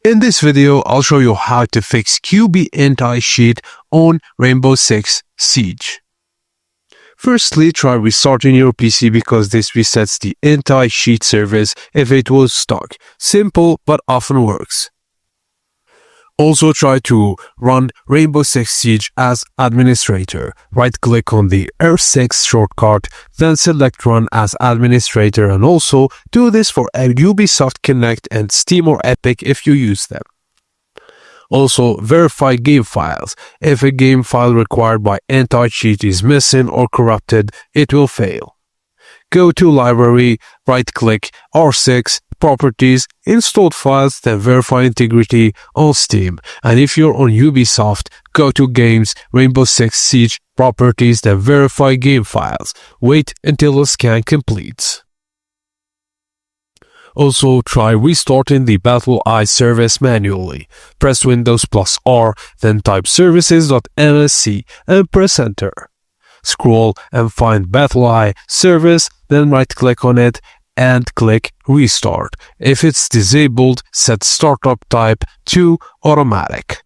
In this video, I'll show you how to fix QB anti-cheat on Rainbow Six Siege. Firstly, try restarting your PC because this resets the anti-cheat service if it was stuck. Simple, but often works. Also try to run Rainbow Six Siege as administrator. Right-click on the R6 shortcut, then select Run as administrator, and also do this for Ubisoft Connect and Steam or Epic if you use them. Also, verify game files. If a game file required by anti-cheat is missing or corrupted, it will fail. Go to Library, right-click, R6, Properties, Installed Files, then verify integrity on Steam. And if you're on Ubisoft, go to Games, Rainbow Six Siege, Properties, then verify game files. Wait until the scan completes. Also, try restarting the BattleEye service manually. Press Windows plus R, then type services.msc and press Enter. Scroll and find BattleEye service, then right-click on it and click Restart. If it's disabled, set Startup Type to Automatic.